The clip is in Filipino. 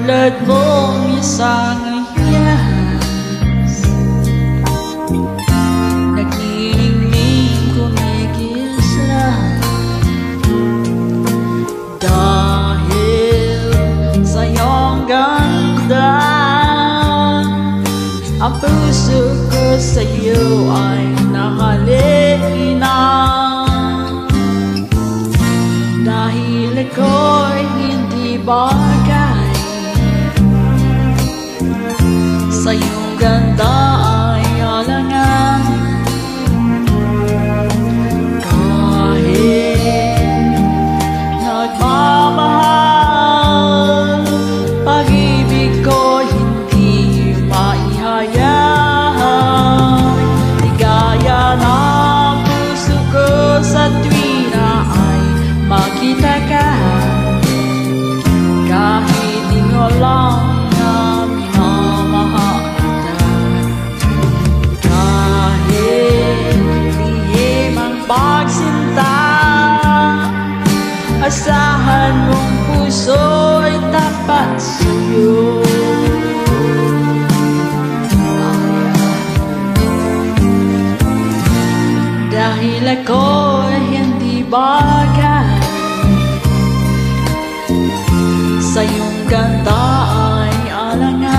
Tulad mong isang hiyas, nagniningning kumikisla. Dahil sa iyong ganda, ang puso ko sa iyo ay nakalina. Dahil ako'y hindi bagay, sa iyong ganda ay alangan. Kahit nagmamahal, pag-ibig ko hindi maihayag. Di gaya ng puso ko sa tuwi na ay makita ka. Kahit di mo lang na minamahal kita, kahit lihim ang pagsinta, asahan mong puso ay tapat sa'yo. Dahil ako'y hindi bagay, sa iyong ganda ay alangan.